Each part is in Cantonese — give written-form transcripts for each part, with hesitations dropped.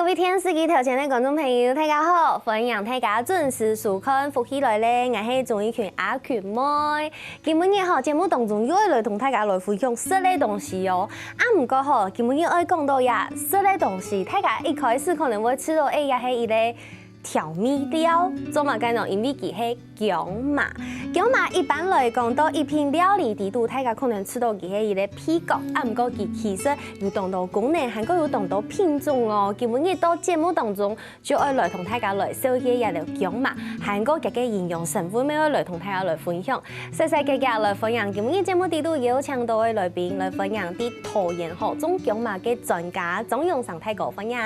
位天视机头前的观众朋友，大家好！欢迎大家准时收看《福起来咧》，我是综艺群阿群妹。今日吼节目当中又要来同大家来分享食的东西哦。唔过吼，今日要讲到呀食的东西，大家一开始可能会吃到也是一个调味料，做嘛干喏？因为佢係姜麻，姜麻一般來講到一片料理地度，大家可能吃到佢係一個皮角，唔過佢其實有當到功能，還有當到品種哦。今日到節目當中就要來同大家來紹介一條姜麻，還有佢嘅營養成分，要來同大家來分享。細細嘅來分享，今日節目地度有請到嘅來賓來分享啲桃園學種姜麻嘅專家張永祥大哥分享。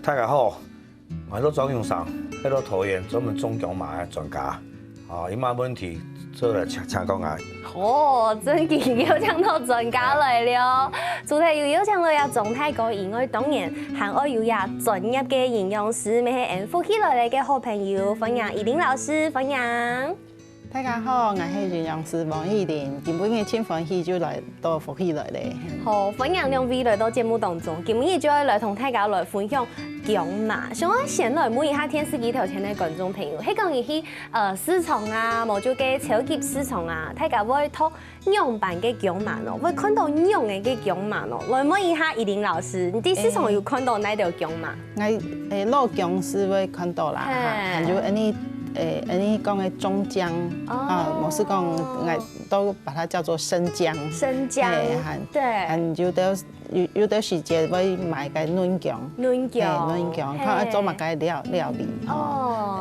大家好。我係張永祥，喺度桃園專門種姜麻嘅專家，有乜問題就嚟請教我。哦，真嘅邀請到專家嚟了，主題又邀請到呀張大哥以外，當然還要有呀專業嘅營養師，咪係福起來嘅好朋友分享依琳老師分享。大家好，我係營養師王依琳，今日請歡喜就來到福起來咧。好，歡迎兩位來到節目當中，今日就要來同大家來分享姜麻。想我先來問一下電視機頭前嘅觀眾朋友，喺講而去市場啊，無就嘅超級市場啊，大家會睇樣版嘅姜麻咯，會看到樣嘅姜麻咯。來問一下依琳老師，你喺市場有看到哪條姜麻？我老姜是會看到啦，還有你講嘅中姜我是講我都把它叫做生姜。生姜，對。有的時節會買個嫩姜。嫩姜，佢做乜嘅料理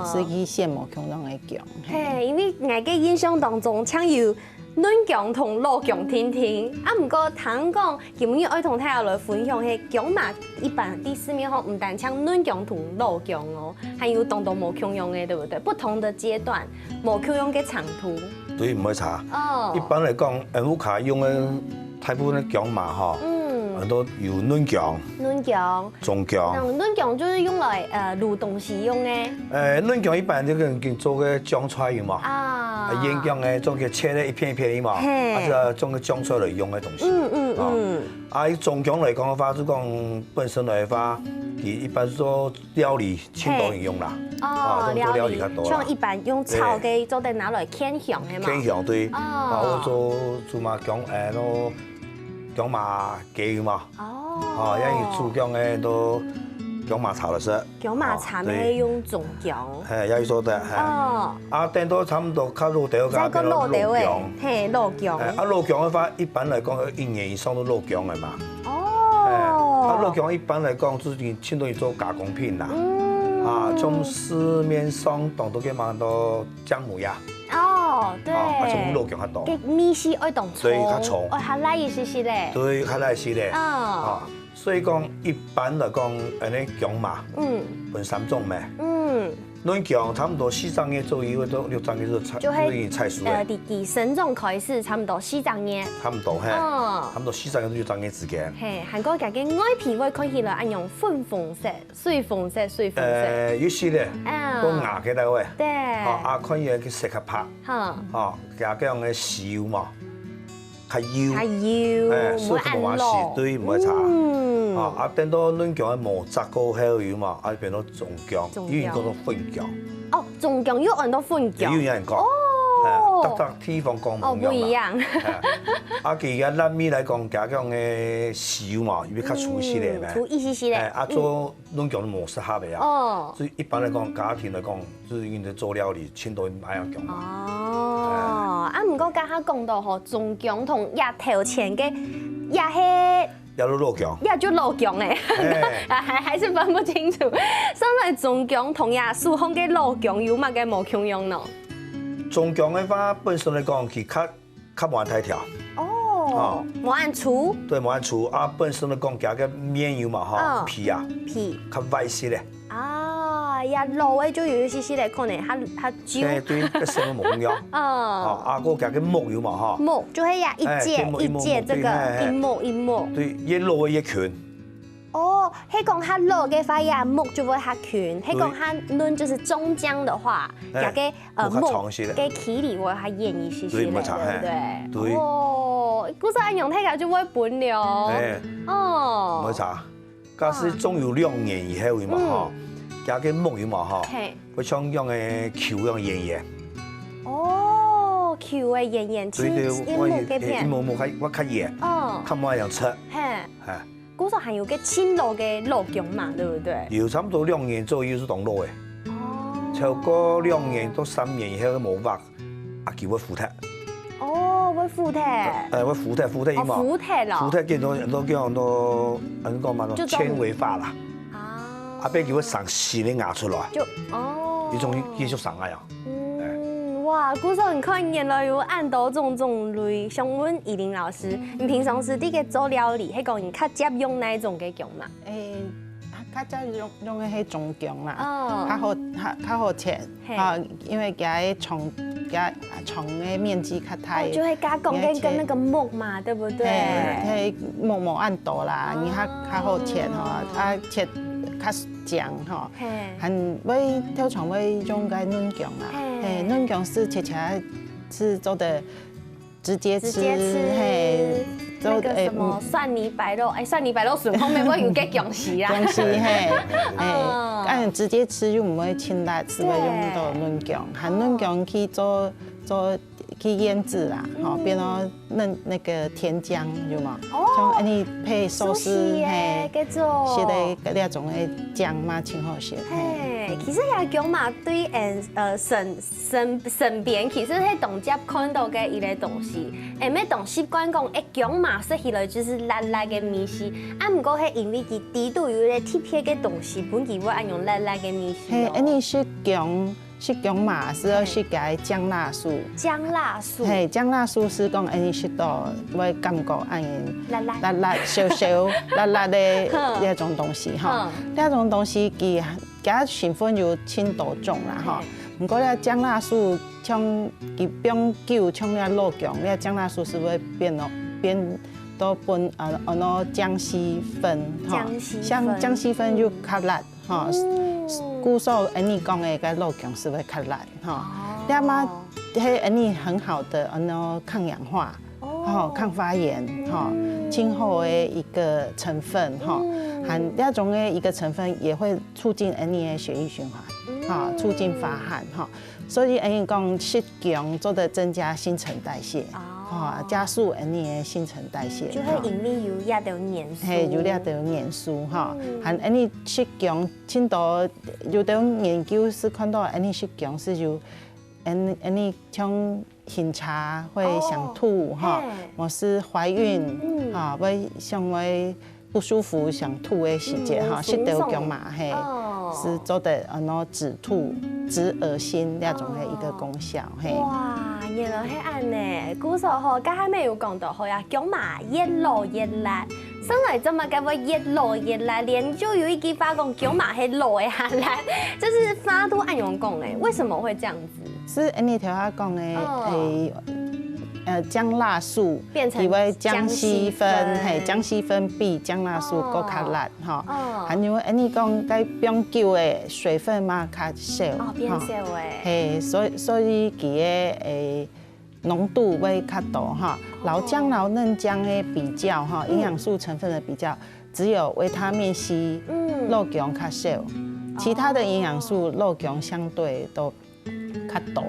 是去羨慕香港嘅姜。係，因為我嘅印象當中，像有嫩姜同老姜甜甜。唔過聽講，今日愛同大家來分享係姜麻，一般啲市面上唔單像嫩姜同老姜哦，還有當到無共用嘅，對不對？不同的階段，無共用嘅長途。對，唔會差。一般嚟講，屋卡用嘅大部分嘅姜麻哈。很多有嫩姜、中姜。嫩姜就是用來滷東西用嘅。嫩姜一般就跟做個姜菜用嘛。醃姜嘅做個切咧一片一片的嘛，或者做個姜菜嚟用嘅東西。中姜嚟講嘅話，就講本身嚟話，一般做料理青島用啦。料理較多。像一般用炒嘅做得拿來炝香嘅嘛。炝香對。我做嘛姜麻雞嘛，因為煮姜嘅都姜麻炒嚟食。姜麻炒咪用中姜。有做得等到差唔多較老掉嘅，再個老掉嘅，老姜。老姜嘅話，一般嚟講1年以上都老姜嘅嘛。老姜一般嚟講，就是相當於做加工品啦。從市面上當到嘅買到薑母鴨。對，種老姜較多。嘅米絲愛當葱，對，較重，較辣一些些咧。對，較辣一些咧。所以講一般嚟講，啲姜麻，分3種咩？嫩姜差唔多4張嘢左右，到6張嘢就已經菜熟嘅。第生種開始差唔多4張嘢。差唔多差唔多4張到6張嘢之間。韓國家嘅外皮會看起來按樣粉紅色、水紅色。有時咧，個牙嘅咧喂。對。看嘢佢食較拍。加嗰樣嘅燒嘛，較腰。唔會按落。對，唔會差。等到嫩姜嘅磨雜過後有嘛，變到中姜，有人講到粉姜。中姜又按到粉姜。有人講。得地方講唔一樣。佢而家辣米嚟講，加嗰樣嘅燒嘛，要較粗啲咧。粗一些些咧。做嫩姜都冇適合嘅啊。所以一般嚟講，家庭嚟講，就是用嚟做料理，千多買樣姜嘛。唔過家下講到嗬，中姜同日頭前嘅也係。也都老姜，也就老姜咧，還是分不清楚。所以中姜同呀蘇烘嘅老姜有乜嘅冇共用咯？中姜嘅話本身嚟講，佢較冇太條。冇按粗。對，冇按粗。本身嚟講，加個麵油嘛，皮較歪些咧。呀老嘅就有一些些咧，可能較焦。對，個成個冇共用。個加個木油嘛，木就係呀一節，這個一木。對，越老越權。係講它老嘅話呀，木就會較權；係講它嫩就是中姜的話，加個木嘅起裡會較軟一些些，對不對？對。故實按用睇下就會本了。冇錯。假使種有2年以後嘛吼，加個木有嘛吼，我想用個球用圓圓。哦，球嘅圓圓，青木嘅片。木我較圓，較冇一樣出。係。古時還有個青綠嘅鹿薑嘛，對不對？有差不多2年左右是當路嘅。超過2年到3年以後嘅毛髮，啊叫會腐脫。哦，會腐脫。會腐脫伊嘛。腐脫啦。腐脫見到叫人都講嘛，纖維化啦。啊，俾叫佢生細啲牙出來。就哦。呢種繼續生啊呀。哇，古時你看原來有按到種類，想問依琳老師，你平常時啲嘅做料理，係講你較接用哪一種嘅薑嘛？較接用嘅係中薑啦，較好切，因為佢蟲嘅面積較大。就係加講跟那個木嘛，對不對？係木按多啦，你較好切啊切。較醬吼，還會通常會用個嫩薑啦，嫩薑是切起來是做的直接吃，嘿，那個什麼蒜泥白肉，蒜泥白肉筍後面會有個薑絲啦，薑絲嘿，按直接吃就唔會清辣，是會用到嫩薑，含嫩薑去做去醃製啦，吼，變到那個甜醬有嘛？像安尼配壽司，嘿，寫的嗰種嘅醬嘛，挺好食。嘿，其實也薑嘛對身邊其實係同接看到嘅一個東西，咩同習慣講，薑嘛食起來就是辣辣嘅味絲，啊唔過係因為佢底度有個特別嘅東西，本佢會按用辣辣嘅味絲。嘿，安尼食薑嘛是要食個薑辣素。薑辣素。嘿，薑辣素是講安尼食到會感覺按辣少少辣辣的呢種東西哈。呢種東西佢成分有千多種啦哈。唔過咧薑辣素像佢變久像咧老薑，呢薑辣素是會變到變那薑絲粉哈。像薑絲粉就較辣哈。古時候安尼講嘅個老薑是會較辣哈。啲嘛係安尼很好的抗氧化，抗發炎哈，挺好的一個成分哈。含呢種嘅一個成分也會促進安尼嘅血液循環，哈，促進發汗哈。所以安尼講食薑做得增加新陳代謝。加速安尼嘅新陳代謝，就係因為有呢條元素，係有呢條元素哈。含安尼食薑，聽到有啲研究是看到安尼食薑是有安尼像飲茶會想吐哈，或是懷孕哈會想會不舒服想吐嘅時節哈，食到薑嘛係是做得止吐、止噁心呢種嘅一個功效嘿。原來係按呢，古時候家下咪有講到，呀薑嘛越老越辣，生來怎麼解會越老越辣？連就有一句話講薑嘛係老嘅下辣，就是花都按用講誒，為什麼會這樣子？是安尼條下講誒，薑辣素變成以為薑絲粉，係薑絲粉比薑辣素更較辣哈。還有安尼講，該變久誒水分嘛較少，變少誒。係所以佢嘅濃度會較多哈。老薑、老嫩薑嘅比較哈，營養素成分的比較，只有維他命 C，老薑較少，其他的營養素老薑相對都較多。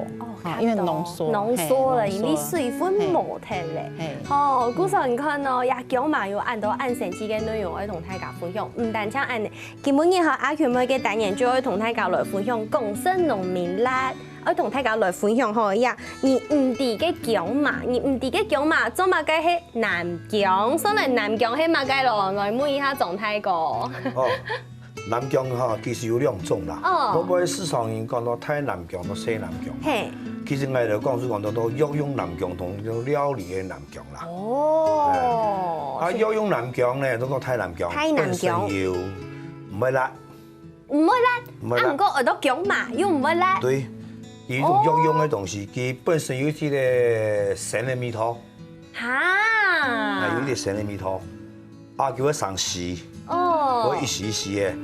因為濃縮了，因為水分冇太咧。好，古時候你看哦，也薑嘛有按到按神奇嘅內容，我同大家分享。唔單止按，基本以後阿權妹嘅單元就會同大家來分享廣式農民辣，我同大家來分享好呀。你唔知嘅薑嘛，你唔知嘅薑嘛，做乜嘅係南薑，所以南薑係乜嘅咯？來問一下總太哥。南薑哈其實有2種啦，我喺市場上講到太南薑同西南薑。其實我哋講講到藥用南薑同料理嘅南薑啦。啊，藥用南薑咧都講太南薑，本身要唔會辣，唔會辣，啊唔過耳朵薑嘛又唔會辣。對，呢種藥用嘅東西，佢本身有啲嘅鹹嘅味道。嚇！有啲鹹嘅味道，啊叫佢生絲。我一時一時嘅，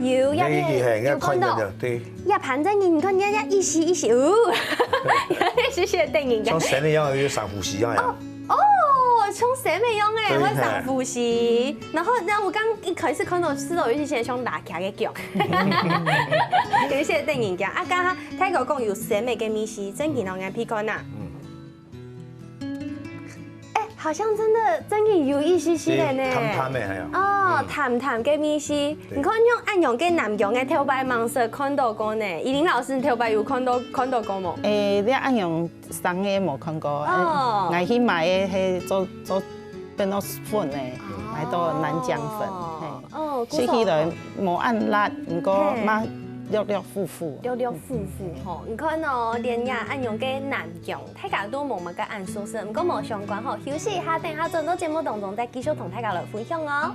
有看到，對，呀盤在你看一時一時，有一時的電影，像神一樣有上呼吸一樣。哦，像生米用诶，会上呼吸。然后我刚一开始看到吃到有一些像打卡嘅脚，有一些等人家啊，刚刚泰国讲有生米嘅米丝，真見到眼皮乾啊。好像真的有一些些的呢。淡的係啊。哦，淡嘅米絲，你看用按用嘅南洋嘅頭擺芒色看到過呢？依林老師頭擺有看到過冇？你按用生嘅冇看過，我去買嘅係做變到粉嘅，買到南姜粉。哦，食起來冇按辣，唔過嘛。略略富富吼，你看哦，連呀按用嘅南姜，大家都冇乜嘅按素食，唔過冇相關吼。休息一下，等下轉到節目當中再繼續同大家來分享哦。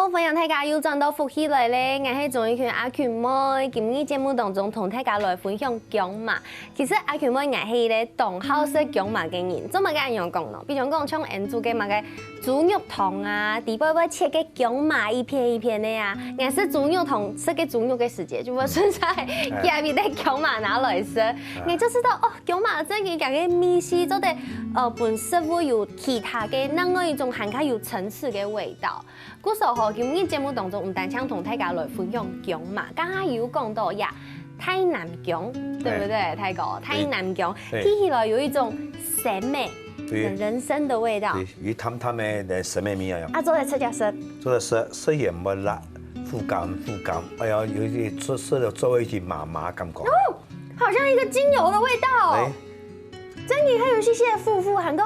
歡迎大家又轉到福喜來咧，我係鍾意權阿權妹，今日節目當中同大家來分享姜麻。其實阿權妹我係咧當好食姜麻嘅人，做乜嘅樣講咯？比如講像人做嘅乜嘅豬肉湯啊，底部會切嘅姜麻一片一片的呀。我是豬肉湯食嘅豬肉嘅時節，就會順勢夾邊啲姜麻拿來食。我就知道哦，姜麻真係嘅米絲做得本食物有其他嘅另外一種含較有層次嘅味道。嗰時候今日節目當中唔單槍同大家來分享姜麻，剛剛有講到呀，泰南姜，對不對？泰國泰南姜，聽起來有一種鮮美、人參的味道。對，與淡的生米米一樣。做嚟吃就食，做嚟食也唔辣，富甘，哎呀，有啲吃了作為一啲麻感覺。哦，好像一個精油的味道。真嘅，它有些些富含個。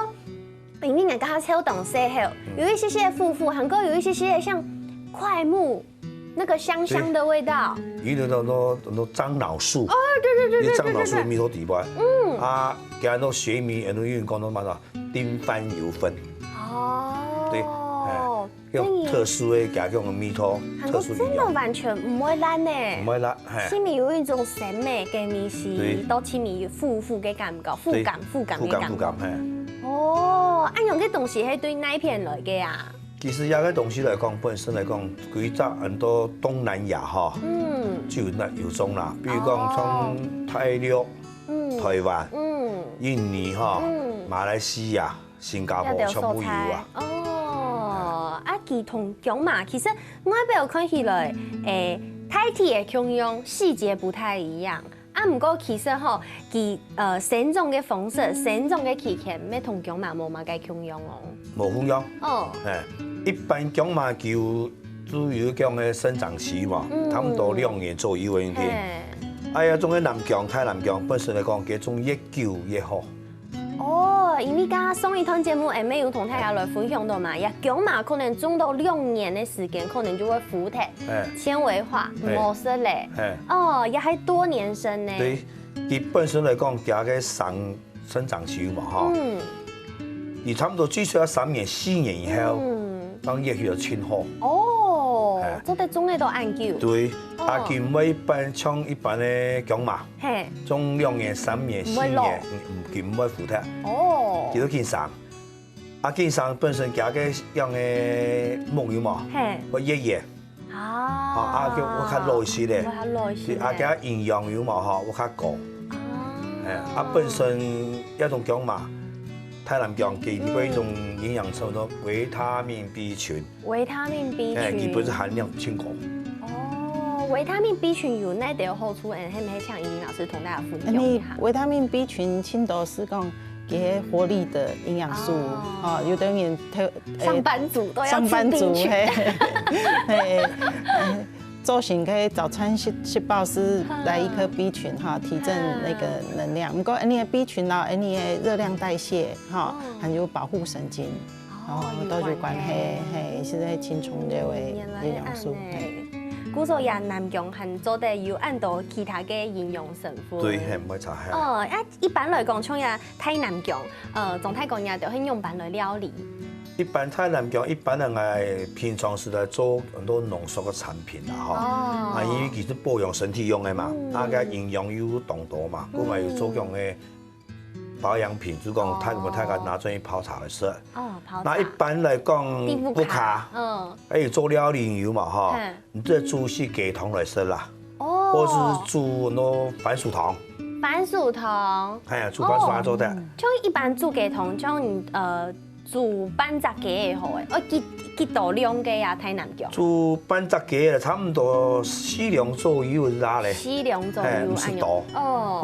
明明人家超懂色後，有一些些富，韓國有一些些像檜木那個香的味道。有那樟腦樹。哦，對。樟腦樹的米頭底巴。啊，加那學米，那有人講到乜嘢？丁番油粉。哦。對。用特殊的加用米頭，特殊真的完全唔會辣呢。唔會辣，係。前面有一種鮮美嘅米絲，到前面有富嘅感覺，富感嘅感覺。哦，按用嘅東西係對哪一片來嘅啊？其實有嘅東西來講，本身來講，佢在很多東南亞哈，就有種啦，比如講從泰國、台灣、印尼哈、馬來西亞、新加坡全部有啊。哦，啊，佢同姜麻其實外表看起來，大體嘅功用細節不太一樣。啊，唔過其實吼，佢生長嘅方式、生長嘅期間，咩同姜麻冇乜嘅功用哦。冇功用。哦。一般姜麻就主要講嘅生長期嘛，差唔多2年左右嘅天。哎呀，種嘅南姜、泰南姜本身嚟講，佢種越久越好。哦，因為剛剛上一趟節目誒，沒有同大家來分享到嘛，呀姜麻可能種到2年嘅時間，可能就會腐蝕、纖維化、冇色咧。哦，也係多年生呢。對，佢本身嚟講，佢嘅生長期嘛，哈。而差唔多最少要3年、4年以後，當葉就清好。哦，做得種嘅都按久。對，啊，佢唔會像一般嘅姜麻，種2年、3年、4年，佢唔會腐蝕。哦，佢都見生。啊，見生本身佢嘅樣嘅木油嘛，會熱熱。啊，叫我較耐啲咧。啊，佢營養油嘛，哈，我較高。啊，本身一種姜麻。泰南姜佢嗰一種營養素咯，維他命 B 群。維他命 B 群。佢本身含量超高。哦，維他命 B 群有哪啲好處？係咪像依林老師同大家分享一下？維他命 B 群青島是講給活力的營養素，哦，有的人上班族都要吃 B 群。做醒可以早餐吃飽是來一顆 B 群哈，提振那個能量。不過你的 B 群啦，你的熱量代謝哈，還有保護神經，哦，都有關係，是在青春這位營養素。古時候呀，南姜還做得有按到其他嘅營養成分。對，係唔會差係。哦，一般來講，像呀泰南姜，從泰國人就係用飯來料理。一般太南姜一般人爱平常时来做很多浓缩的产品啦，哈。啊，因为其实保养身体用的嘛，啊个营养有浓度嘛，我嘛有做这样的保养品，就讲太个拿去泡茶来吃。哦，泡茶。那一般来讲，不卡，还有做料理油嘛，哈，你这煮是鸡汤来吃啦，或是煮很多番薯汤。番薯汤。哎呀，煮番薯汤做的。像一般煮鸡汤，像煮半只鸡的好诶，几多量鸡啊？太南姜。煮半只鸡了，差不多4两左右啦嘞。4两左右，不是多。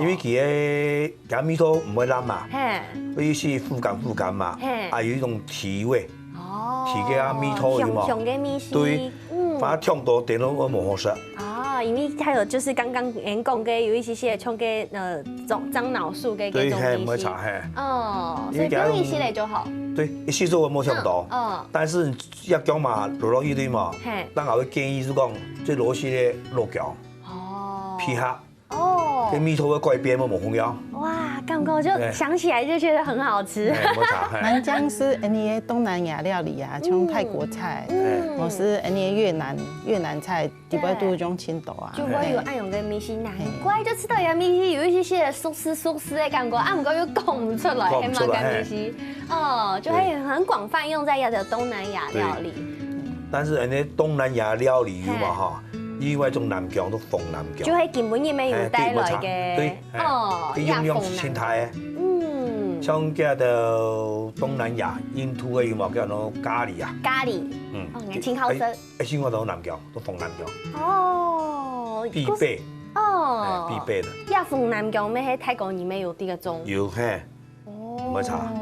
因为佢嘅米汤唔會爛嘛，所以是苦甘嘛，啊有一種提味，提嘅米湯有嘛，對，反正燙到點都我冇好食。因为还有就是刚刚讲嘅有一些像嘅樟脑素嘅嗰種唔會搽所以不用一系列就好。對，一起做我冇聽到，但是一講嘛落一堆嘛，但我會建議就講即攞些咧落醬，皮下。跟米頭嘅改變冇紅藥。哇，剛剛就想起來就覺得很好吃。南姜是的東南亞料理啊，像泰國菜，或是越南菜，底部都用青豆啊。就我有愛用嘅米線，難怪就吃到有米線有一些熟絲的感覺，唔過又講唔出來，係嘛嘅米線。就會很廣泛用在東南亞料理。但是東南亞料理有嘛哈？因為種南姜都鳳南姜，就係根本亦未有帶來嘅，對，用青苔嘅，像叫做東南亞印度嘅有冇叫做咖喱啊？咖喱，青口色，先我到南姜，都鳳南姜，必備，必備的。呀，鳳南姜咩喺泰國裡面有啲嘅種，有嘿，唔會查，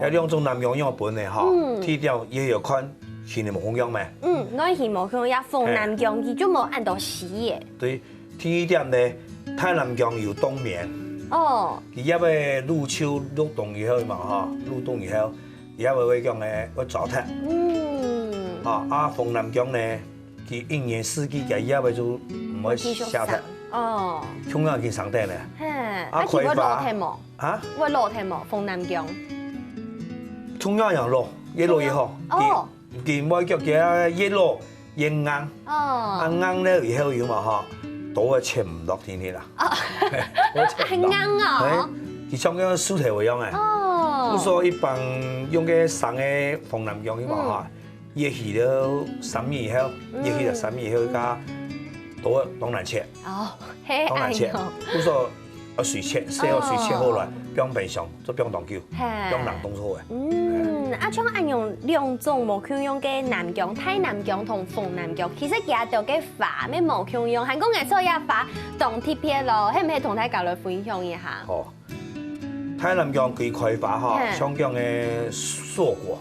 有兩種南姜用本嘅哈，剃掉也有看。是你冇紅姜咩？我是冇紅姜，鳳南姜佢就冇按到洗嘅。對，第一點呢，太南姜有冬眠。佢因為入秋入冬以後嘛，哈，入冬以後，因為講咧會糟蹋。鳳南姜呢，佢一年四季嘅因為就唔會消汰。中央佢上得咧。佢會落添冇？會落添冇？鳳南姜。中央又落，越落越好。佢唔會叫佢越落越硬，硬咧以後有嘛哈，倒係切唔落天氣啦。係硬啊！佢像個薯條一樣嘅，就說一般用嘅生嘅鳳南姜有嘛哈，熱起了3米以後，熱起了3米以後加當然切，當然切，就說水切，細個水切好來，不用冰箱，就不用當久，不用冷凍好嘅。像按用兩種冇共用嘅南姜、太南姜同鳳南姜，其實佢哋嘅花咩冇共用，韓國嘅所有花當特別咯，係唔係同大家來分享一下？太南姜佢開花哈，香港嘅碩果，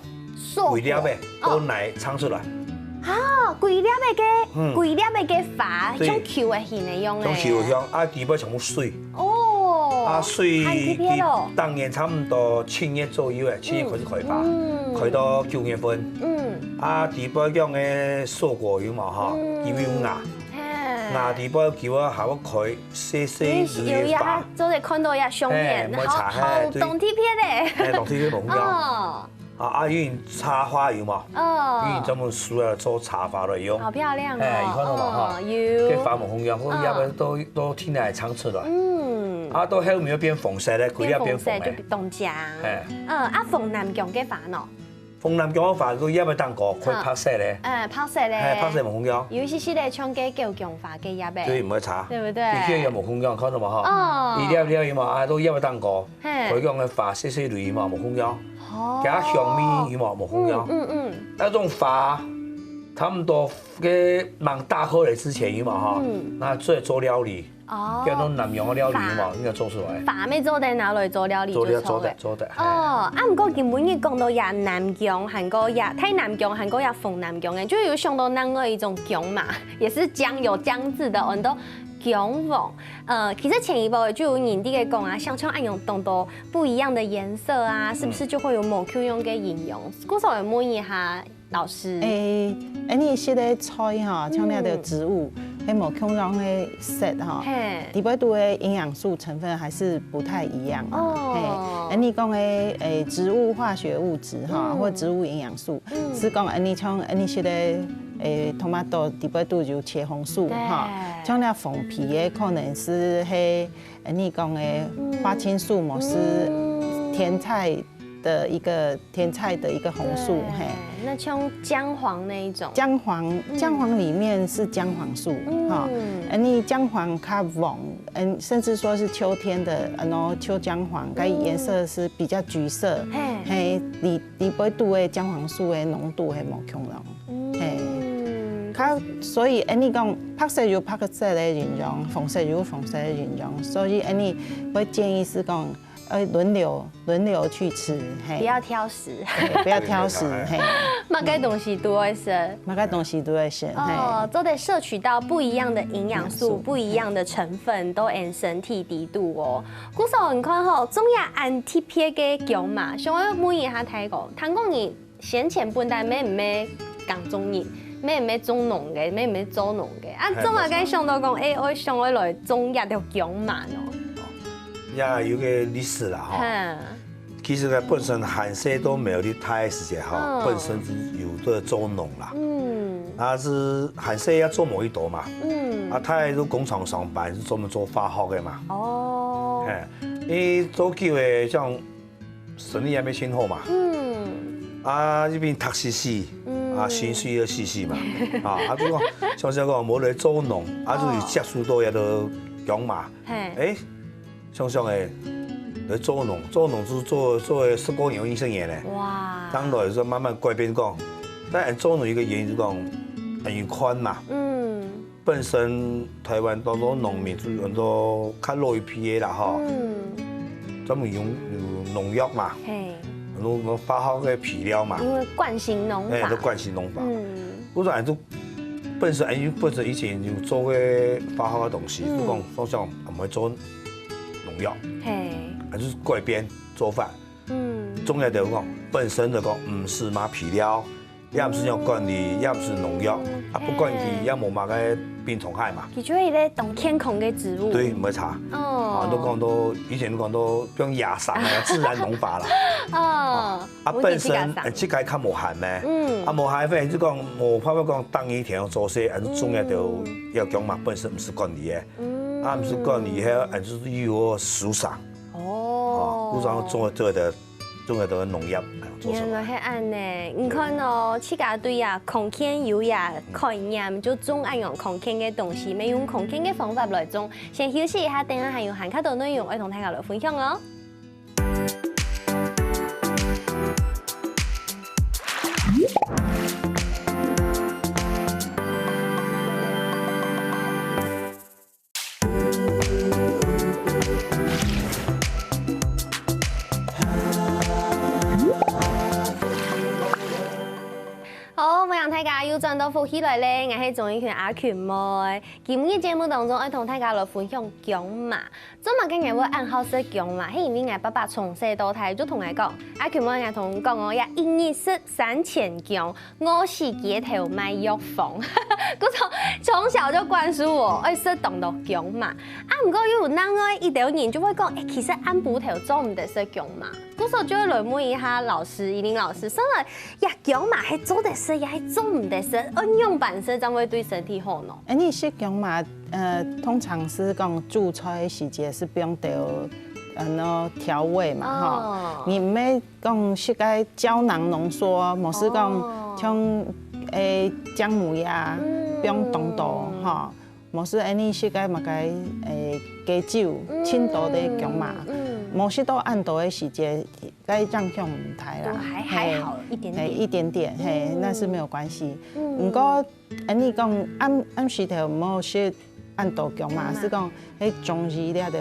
貴粒嘅都嚟產出來。貴粒嘅花，像球嘅形嚟用嘅。像球樣，地表全部水。水當然差唔多7月左右嘅，7月開始開花，開到9月份。地表講嘅碩果有嘛哈，佢有芽地表叫我下我開細蕊花。就係看到一雙面，好動貼咧。動貼冇用。因為插花有嘛，因為專門樹嚟做插花嚟用。好漂亮哦！你看到嘛哈？有。啲花冇紅樣，我入去都天嚟產出來。到後面要變紅色咧，佢要變紅嘅。凍漿。鳳南姜嘅花喏。鳳南姜嘅花佢因為當個佢拍色咧。拍色咧。拍色冇紅樣。有啲咧唱嘅叫姜花嘅葉嘅。對，唔會插。對唔對？佢有冇紅樣，看到嘛哈？一粒有嘛，都因為當個佢講嘅花細蕊嘛冇紅樣。加香米有冇紅樣？那種花差唔多嘅蠻大顆嚟之前有嘛哈？那做料理，叫做南洋嘅料理有嘛，應該做出來。花咩做在哪裡做料理？做得。唔過根本嘅講到也南姜，韓國也太南姜，韓國也鳳南姜嘅，就有想到另外一種姜嘛，也是姜有姜字的，很多。姜黃，其實前一步就有人哋嘅講啊，像按用當到不一樣的顏色啊，是不是就會有冇共用嘅應用？嗰時候問一下老師。你些的菜哈，像那個植物，迄无控用的色哈，底杯度的营养素成分还是不太一样哦。你讲的植物化学物质哈，或植物营养素，是讲你像你些的tomato 底杯度有茄红素哈，像那凤皮的可能是迄你讲的花青素，某是甜菜的一个红素，嘿。那像姜黄那一种，姜黄里面是姜黄素，哈，你姜黄较黄，甚至说是秋天的，秋姜黄，它颜色是比较橘色，嘿，你杯度的姜黄素的浓度係无强浓，嘿，所以你讲白色有白色的形容，红色有红色的形容，所以你会建议是讲。轮流去吃，不要挑食，不要挑食，嘿，乜嘅东西都会食，乜嘅东西都会食，哦，都得摄取到不一样的营养素，不一样的成分，都按身体低度哦。古时候你看吼，中亚按 TP 嘅姜嘛，想要每一下睇过，谈讲你先前本来咩唔咩讲中医。咩咩种农嘅，咩咩做农嘅，啊，中亚嘅想到讲，我想要来中亚条姜嘛哦。也有个历史啦哈，其实呢本身韩式都没有的太时间哈，本身是有的做农啦，那是韩式要做某一朵嘛，他都工厂上班是专门做化学的嘛，哦，你早期的像生意也没清好嘛，这边读死，薪水要死嘛，就讲像讲冇来做农，就接触到也都姜嘛，想想诶，来做农是做10多年、20年嘞。哇！当然说慢慢改变讲，但做农一个原因是讲很宽嘛。本身台湾多多农民就很多较老一批的啦哈。专门用农药嘛。很多化学的皮料嘛。因为惯性农法。都惯性农法。我说都本身以前就做个化学的东西，就讲方向唔会做。农药，还是改变做法。重要就是讲本身就讲唔是买皮料，也唔是用管理，也唔是农药，不管佢也冇买个病虫害嘛。佢主要係咧當天空嘅植物。对，唔會查。都講到以前都講到用野生啊，自然農法啦。本身即個較無限咩？無限反正就講無法講當一天做些，還是重要就要講嘛，本身唔是管理嘅。不是管理，还就是有蔬菜。哦，路上种的农药。原来係安呢，你看哦，自家對啊，空間有呀概念，就種按用空間嘅東西，咪用空間嘅方法來種。先休息一下，等下還有韓卡多內容，我同大家來分享哦。大家又轉到福起來咧，我係綜藝圈阿權妹。今日節目當中，我同大家來分享姜麻。做乜嘅我愛好食姜麻，係因為我爸爸從細到大就同我講，阿權妹我同講我一日食3000姜，50幾頭買藥房。嗰種從小就灌輸我愛食當到姜麻。唔過有人愛一條人就會講，其實按補頭做唔得食姜麻。嗰時候就會來問一下老師，依林老師，上來呀姜麻係做得食，也係做唔得食，按用辦食，怎會對身體好呢？你食姜麻，通常是講煮菜的時節是不用掉調味嘛，哈。你唔係講食個膠囊濃縮，莫是講像薑母呀，不用凍到，哈。莫是你食個嘛個加酒，青島的姜麻。某些都按度的時節，該讓向唔太啦，還好一點點，一點點，嘿，那是沒有關係。不過，你講按時頭冇食按度姜麻，是講喺中醫咧的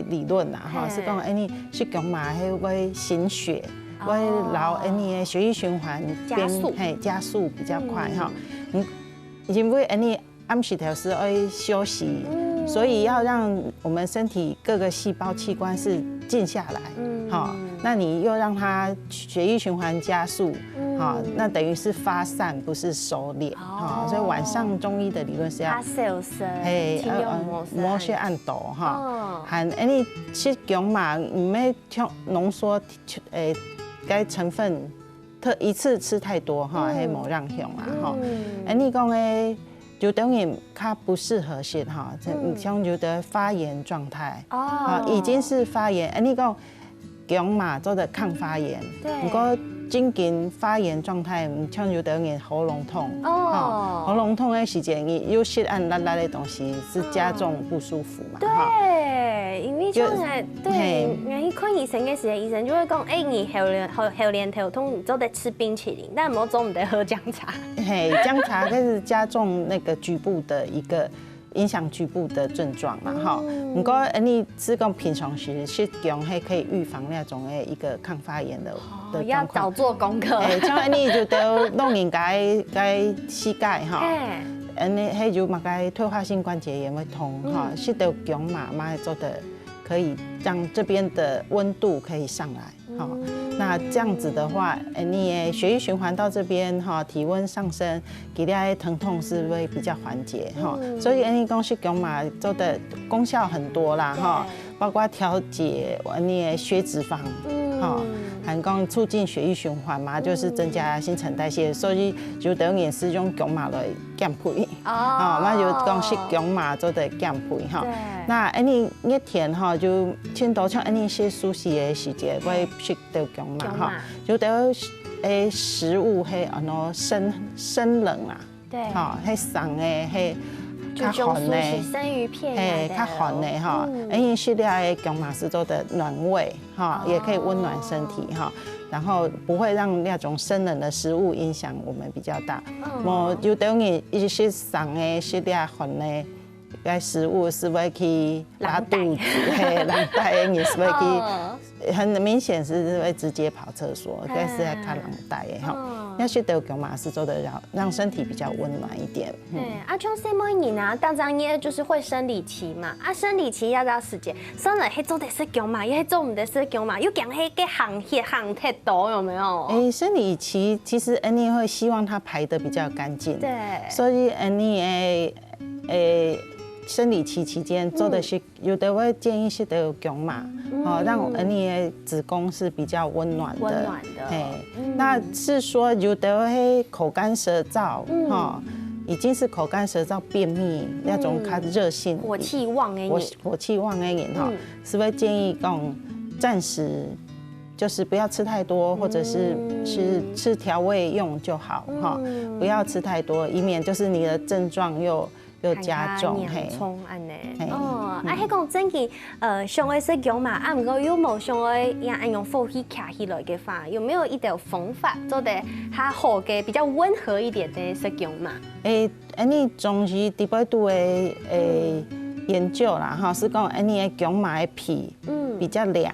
理論啦，哈，是講你食姜麻係會醒血，會讓你的血液循環加速比較快哈。因為你按時頭是要休息。所以要讓我們身體各個細胞器官是靜下來，哈，那你又让它血液循环加速，那等于是发散，不是收敛，所以晚上中医的理论是要摩血按斗哈，含你吃姜嘛，唔要像浓缩该成分一次吃太多哈，还冇让用啊哈，你讲的。就等于它不适合食哈，像有的发炎状态，已经是发炎。你讲姜嘛做的抗发炎，不过真正发炎状态，像有的人喉咙痛，喉咙痛的时间，你有些按辣辣的东西是加重不舒服嘛？对，因为像我去看医生的时候，医生就会讲，你后面头痛，你就得吃冰淇淋，但冇做唔得喝姜茶。姜茶开始加重那个局部的一个影响局部的症状嘛，哈。不过你是讲平常时吃姜，还可以预防那种的一个抗发炎的状况。要早做功课。像你就得弄人该膝盖哈，还就嘛该退化性关节炎会痛哈，是得姜嘛做的可以让这边的温度可以上来。好，那这样子的话，你血液循环到这边哈，体温上升，给大家疼痛是会比较缓解哈。所以你讲是姜嘛做的功效很多啦哈，包括调节你的血脂肪，哈，还讲促进血液循环嘛，就是增加新陈代谢，所以就等于是用姜嘛来减肥，那就讲是姜嘛做的减肥哈。那你热天哈就青岛像你些舒适的时节会食到姜嘛哈，就得食物生冷啊，对，送的较寒的生鱼片，较寒的哈，适量的姜嘛是做的暖胃哈，也可以温暖身体哈。然后不会让那种生冷的食物影响我们比较大。就等于一些送的适量寒的。该食物是会去拉肚子，人带也是会去，很明显是会直接跑厕所，该是在看人带的哈。要去得姜嘛是做的让身体比较温暖一点。像什么人啊，当然也就是会生理期嘛，生理期要到时间，生了还做得是姜嘛，也做唔得是姜嘛，又讲迄个行太多有没有？生理期其实你会希望它排得比较干净，对，所以你生理期期间做的是有的会建议是得姜嘛，让你的子宫是比较温暖的。那是说有的会口干舌燥，已经是口干舌燥、便秘那种较热性、火气旺的人哈，是会建议讲暂时就是不要吃太多，或者是吃调味用就好哈，不要吃太多，以免就是你的症状又加重，迄讲真嘅，上个食姜嘛，唔过有冇上个按用火去卡起来嘅法，有没有一条方法做得它好嘅比较温和一点的食姜嘛？你中医第八度的研究啦，哈，是讲你的姜嘛的皮比较凉，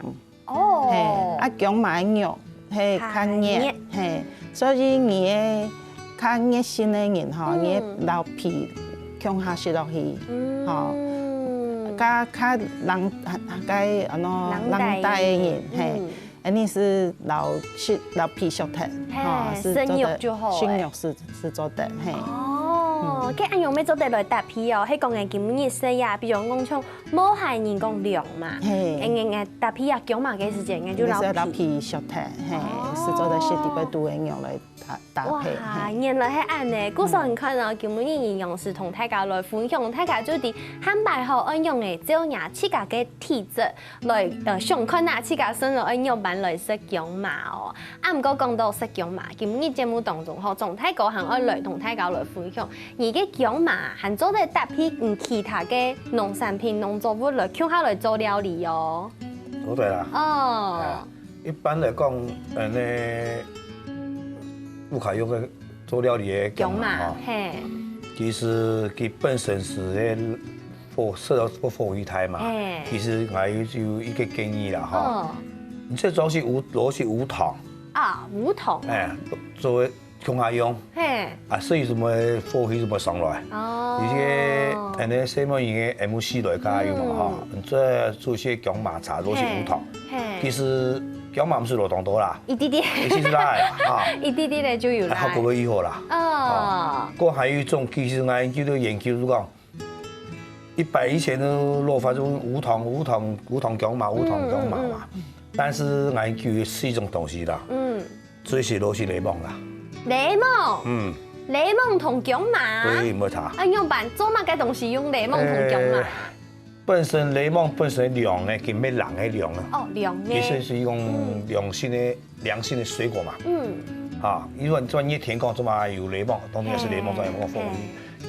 姜嘛的肉较热，所以你的较热性的人哈，你的老皮。向下吸落去，较人带的人，你是老皮熟的，是生肉就好，生肉是做的，佮按用咩做得来搭皮哦？迄讲嘅基本意思呀，比如讲像冇害人讲凉嘛，搭皮啊姜嘛嘅时间，就老皮熟的，是做的是第八度的肉来搭配。哇，原来係按呢，古时候你看到基本营养师同大家来分享，大家就伫汉排好按用嘅照牙自家嘅体质来上看啊，自家身上按用版来食姜嘛哦。唔过讲到食姜嘛，基本嘅节目当中吼，总太高行按来同大家来分享。而嘅姜嘛，含做得搭配其他嘅农产品、农作物来向下来做料理哦。做对啦。一般来讲，不可用嘅做料理嘅姜嘛，其实佢本身是适合做火鱼胎嘛。其实我有一个建议啦，哈，你这都是无糖。无糖。作为向下用，所以什么火鱼什么上来，而且什么嘢 MC 来加用嘛哈，这做些姜麻茶都是无糖。其实姜嘛唔是落當多啦，一滴滴，一起出來啊，一滴滴咧就有啦。好過以後啦。哦。個還有一種，其實我叫做研究就講，以前的落法就無糖姜嘛，嘛。但是我研究是一種東西啦。最是都是檸檬啦。檸檬。檸檬同姜嘛。對，冇錯。啊，用辦做乜嘅東西用檸檬同姜嘛？本身檸檬本身涼嘅，叫咩涼嘅涼啊？哦，涼嘅。其實是一種涼性的水果嘛。啊，因為專業甜講做嘛有檸檬，當然也是檸檬，專業講放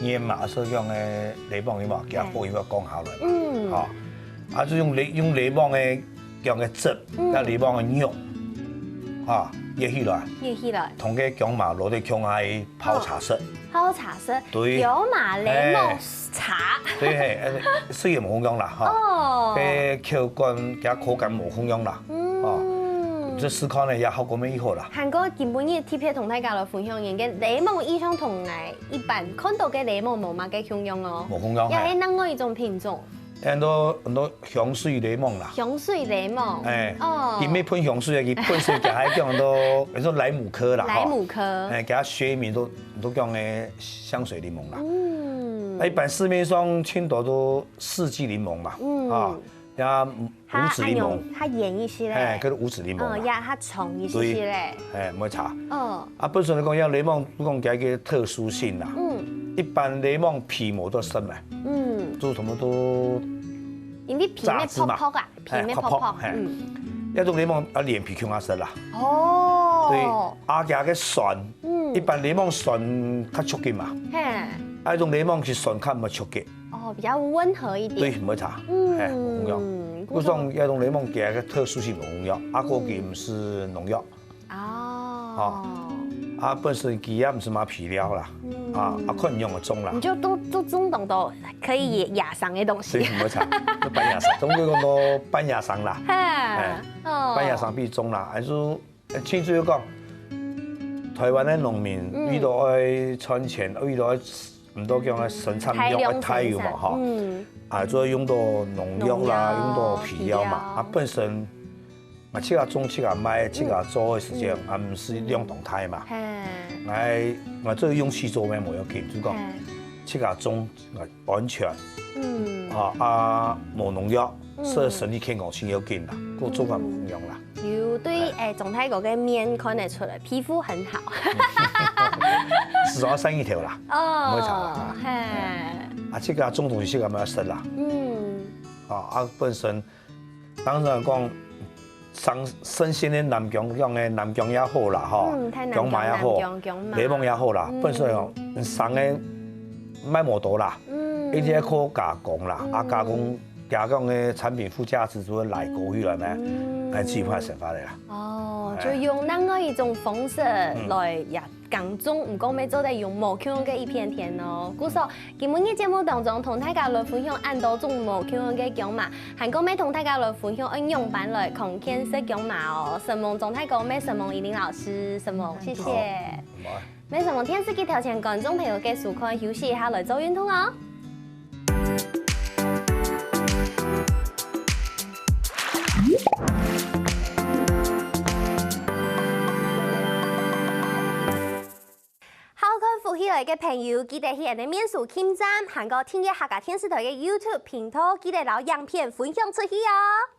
鹽嘛，所以講嘅檸檬嘅嘛，加放鹽講下來。啊，就用檸檬嘅咁嘅汁，加檸檬嘅肉，啊，熱起來，同嘅薑嘛攞啲薑係泡茶色。泡茶色，對，有嘛檸檬茶，對係，雖然冇咁樣啦，嚇，嘅口感加口感冇咁樣啦，哦，這試看呢也好過咩以後啦。韓國基本嘅特別同大家來分享嘅檸檬意象同我一般看到嘅檸檬冇乜嘅相樣哦，冇咁樣，也係另外一種品種。很多香水檸檬啦，香水檸檬，哦，佢咩噴香水啊？佢本身就係叫很多，你說萊姆科啦，萊姆科，誒，佢學名都叫嘅香水檸檬啦。一般市面上青島都四季檸檬嘛，啊，呀無籽檸檬，它鹽一些咧，叫做無籽檸檬，哦，呀，它重一些咧，冇茶，啊，本身嚟講，有檸檬講佢嘅特殊性啦，一般檸檬皮膜都深嘅，做什麼都因啲皮咩泡泡啊，皮咩泡泡，一種檸檬啊連皮強下實啦，哦，對，阿家嘅酸，一般檸檬酸較出嘅嘛，啊一種檸檬是酸較唔係出嘅，哦，比較溫和一點，對，冇茶，係冇用，嗰種一種檸檬嘅特殊性冇用，啊個嘅唔是農藥，哦。啊，本身佢也唔是買皮料啦，啊可能用個種啦。你就都種到到可以野生嘅東西。對，冇錯，都半野生，總之講到半野生啦。半野生必種啦，還是最主要講，台灣嘅農民遇到愛賺錢，遇到唔多講嘅生產量太少嘛，嗬，啊，再用到農藥啦，用到皮料嘛，啊本身。七個種七個賣，七個做嘅時間，啊唔是兩動態嘛。我做勇氣做咩冇要緊，就講七個種安全，啊冇農藥，所以身體健康先要緊啦，個做法唔一樣啦。有對總體個嘅面看得出來，皮膚很好。至少生一條啦，唔會差啦。啊七個種東西七個咪要食啦。啊本身當然講。新鮮的南薑也好啦，嗬，薑麻也好，檸檬也好啦，本身講生嘅賣冇多啦，一啲靠加工啦，啊加工嘅產品附加值就會來高起來咩，係自然成法嚟啦。哦，就用另外一種方式來也耕種，唔講咩做得用無腔嘅一片田咯。故說今日嘅節目當中，同大家來分享按多種無腔嘅薑麻，還講咩同大家來分享按樣板來抗cancer色薑麻哦。神夢總太講咩？神夢依林老師，神夢謝謝。咩神夢電視機頭前觀眾朋友嘅收看休息一下來做運動哦。起來嘅朋友，記得去人哋面書網站，韓國聽嘅客家電視台嘅 YouTube 頻道，記得攞樣片分享出去哦。